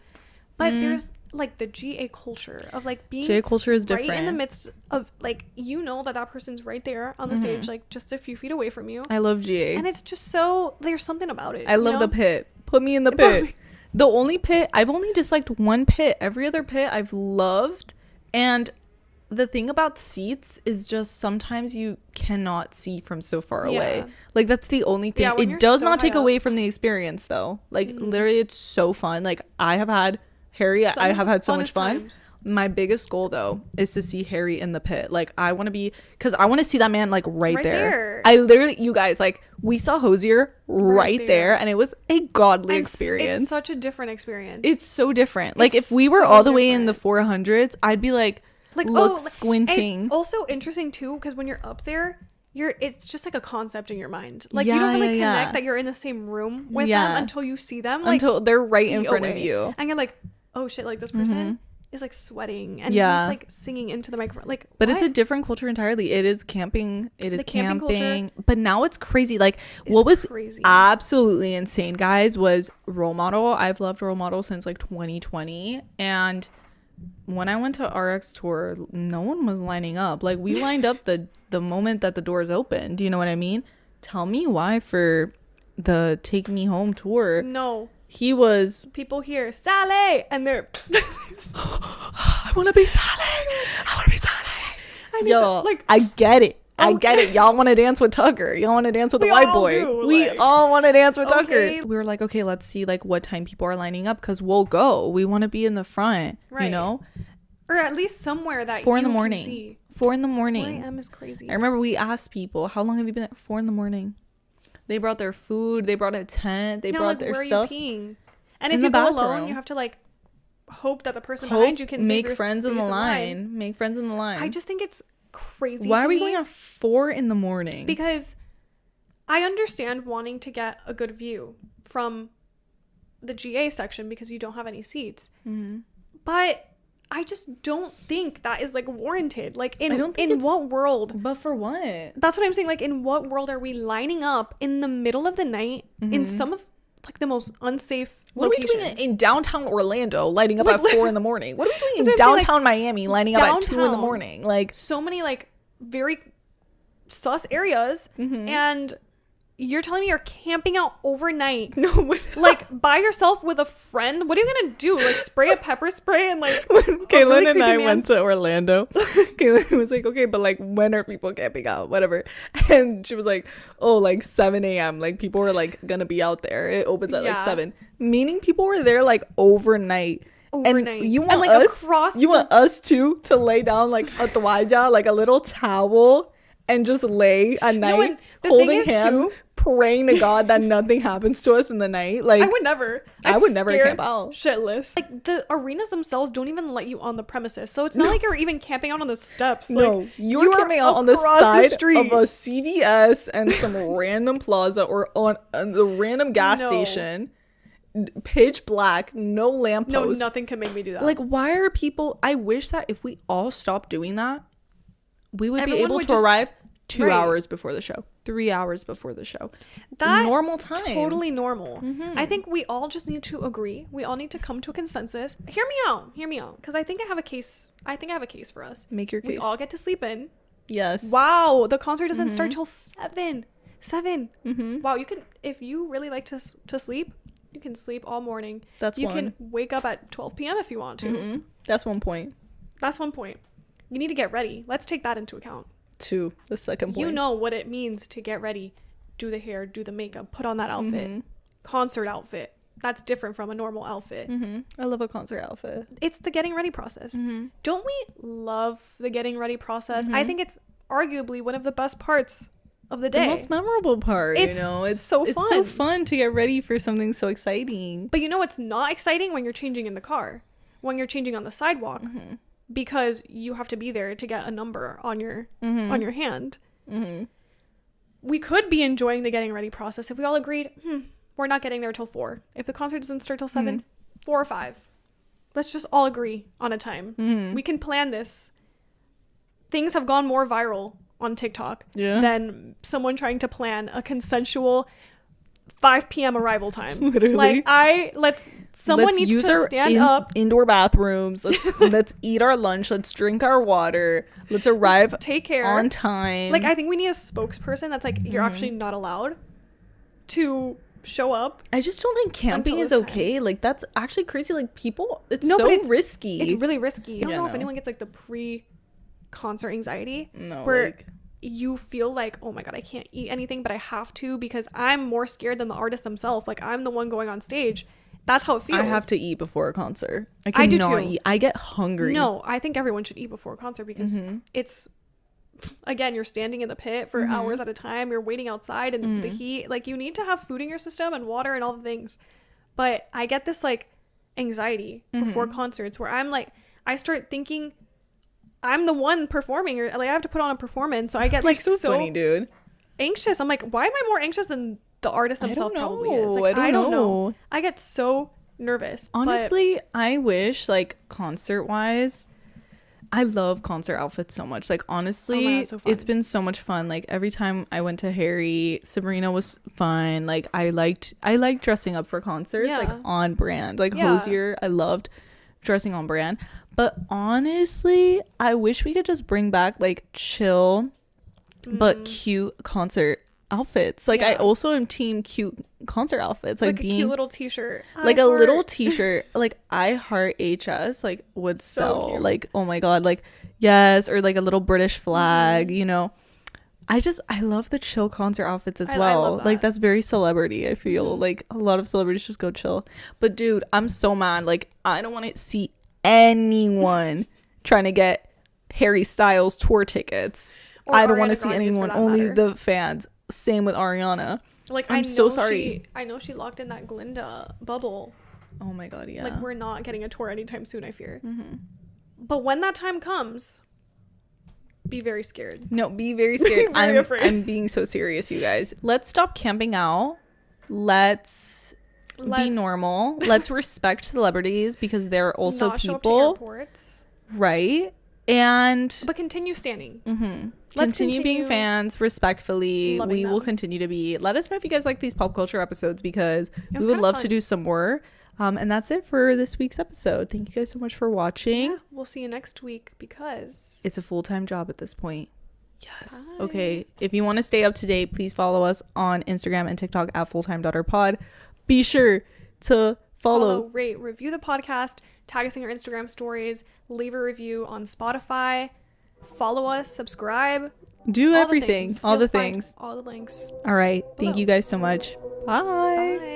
But there's like the GA culture of like being GA culture is different. Right in the midst of like, you know that person's right there on the stage, like just a few feet away from you. I love GA. And it's just so, there's something about it. I love the pit. Put me in the pit. The only pit, I've only disliked one pit. Every other pit I've loved. And the thing about seats is just sometimes you cannot see from so far away. Like that's the only thing. It does not take away from the experience though. Like literally it's so fun. Like I have had Harry, I have had so much fun. Times. My biggest goal though is to see Harry in the pit. Like I want to be, because I want to see that man like right there. I literally, you guys, like we saw Hosier right there and it was a godly experience. It's such a different experience. It's so different. Like if we were all the way in the 400s, I'd be like squinting. It's also interesting too, because when you're up there, it's just like a concept in your mind. Like you don't really connect that you're in the same room with them until you see them. Like, until they're right in front of you. And you're like, oh shit, like this person is like sweating and he's like singing into the microphone. Like, but it's a different culture entirely. It is camping. It is camping. But now it's crazy. Like what was crazy, absolutely insane, guys, was Role Model. I've loved Role Model since like 2020. And when I went to RX tour, no one was lining up. Like we lined up the moment that the doors opened. Do you know what I mean? Tell me why for the Take Me Home tour. No. He was people here, Sally, and they're I want to be Sally. I want to be Sally. I get it. I get it. Y'all want to dance with Tucker. Y'all want to dance with the white boy. We all want to dance with Tucker. We were like, okay, let's see like what time people are lining up because we'll go. We want to be in the front, you know? Or at least somewhere that 4 in the morning. 4 in the morning. 4 a.m. is crazy. I remember we asked people, how long have you been at 4 in the morning? They brought their food. They brought a tent. They brought their stuff. Where are you peeing? And if you go alone, you have to like hope that the person behind you can make friends in the line. Make friends in the line. I just think it's crazy. Why are we going at 4 in the morning? Because I understand wanting to get a good view from the GA section because you don't have any seats. But I just don't think that is like warranted. Like in what world? But for what? That's what I'm saying. Like in what world are we lining up in the middle of the night in some of like the most unsafe locations? What are we doing in downtown Orlando lining up at 4 in the morning? What are we doing in downtown Miami lining up at 2 in the morning? Like so many like very sus areas and you're telling me you're camping out overnight? No, like by yourself with a friend? What are you gonna do? Like spray a pepper spray and like when Cailyn really and I went to Orlando, Cailyn was like, okay, but like when are people camping out? Whatever. And she was like, oh, like 7 a.m. Like people were like gonna be out there. It opens at like 7. Meaning people were there like overnight. And you want like us? You want us to lay down like a toalla, like a little towel, and just lay at night holding hands, praying to God that nothing happens to us in the night. Like, I would never. I would never camp out. Shitless. Like, the arenas themselves don't even let you on the premises, so it's not like you're even camping out on the steps. No, like, you're camping out on the side of a CVS and some random plaza or on the random gas station. Pitch black, no lamppost. No, nothing can make me do that. Like, why are people... I wish that if we all stopped doing that, we would be able to arrive 2 hours before the show, 3 hours before the show. That normal time. Totally normal. I think we all just need to agree. We all need to come to a consensus. Hear me out. Because I think I have a case. For us. Make your case. We all get to sleep in. Yes. Wow. The concert doesn't start till 7. Wow. You can, if you really like to sleep, you can sleep all morning. You can wake up at 12 p.m. if you want to. That's one point. You need to get ready. Let's take that into account. 2, the second point. You know what it means to get ready, do the hair, do the makeup, put on that outfit. Concert outfit. That's different from a normal outfit. I love a concert outfit. It's the getting ready process. Don't we love the getting ready process? I think it's arguably one of the best parts of the day. The most memorable part, it's so fun. It's so fun to get ready for something so exciting. But it's not exciting when you're changing in the car, when you're changing on the sidewalk, because you have to be there to get a number on your hand. We could be enjoying the getting ready process if we all agreed, we're not getting there till 4. If the concert doesn't start till 7, 4 or 5. Let's just all agree on a time. We can plan this. Things have gone more viral on TikTok than someone trying to plan a consensual 5 p.m. arrival time. Literally. Someone needs to stand up. Indoor bathrooms. Let's eat our lunch. Let's drink our water. Let's arrive take care on time. Like, I think we need a spokesperson that's like, you're actually not allowed to show up. I just don't think camping is okay. Like, that's actually crazy. Like, people, it's risky. It's really risky. I don't know if anyone gets like the concert anxiety where you feel like, oh my god, I can't eat anything, but I have to because I'm more scared than the artist themselves. Like, I'm the one going on stage. That's how it feels. I have to eat before a concert. I do too. Eat. I get hungry. No, I think everyone should eat before a concert because it's, again, you're standing in the pit for hours at a time. You're waiting outside in the heat. Like, you need to have food in your system and water and all the things. But I get this like anxiety before concerts where I'm like, I start thinking I'm the one performing, or like I have to put on a performance, so I get like so funny, dude. Anxious. I'm like, why am I more anxious than the artist themselves probably is? Like, I don't know. I get so nervous. Honestly, I wish, like, concert wise, I love concert outfits so much. Like, honestly, so it's been so much fun. Like, every time I went to Harry, Sabrina was fun. Like, I liked dressing up for concerts, like on brand. Like Hosier, I loved dressing on brand. But honestly, I wish we could just bring back like chill but cute concert outfits. Like, I also am team cute concert outfits. Like being a cute little t-shirt. Like a little t-shirt. Like, I Heart HS like would sell. Cute. Like, oh my god, like, yes, or like a little British flag, you know. I love the chill concert outfits as well. I love that. Like, that's very celebrity, I feel. Like, a lot of celebrities just go chill. But dude, I'm so mad. Like, I don't want to see anyone trying to get Harry Styles tour tickets. I don't want to see anyone, only the fans. Same with Ariana. Like, I'm so sorry. I know she locked in that Glinda bubble. Oh my god, yeah. Like, we're not getting a tour anytime soon, I fear. But when that time comes, be very scared. No, be very scared. I'm afraid. I'm being so serious, you guys. Let's stop camping out. Let's be normal. Let's respect celebrities because they're also not people. Show up to airports. Right. But continue standing. Let's continue being fans respectfully. We will continue to be. Let us know if you guys like these pop culture episodes because we would love to do some more. And that's it for this week's episode. Thank you guys so much for watching. Yeah, we'll see you next week because it's a full-time job at this point. Yes. Bye. Okay. If you want to stay up to date, please follow us on Instagram and TikTok at fulltimedaughterpod. Be sure to follow, rate, review the podcast, tag us in your Instagram stories, leave a review on Spotify, follow us, subscribe, do everything, all the things, all the links. All right. Thank you guys so much. Bye.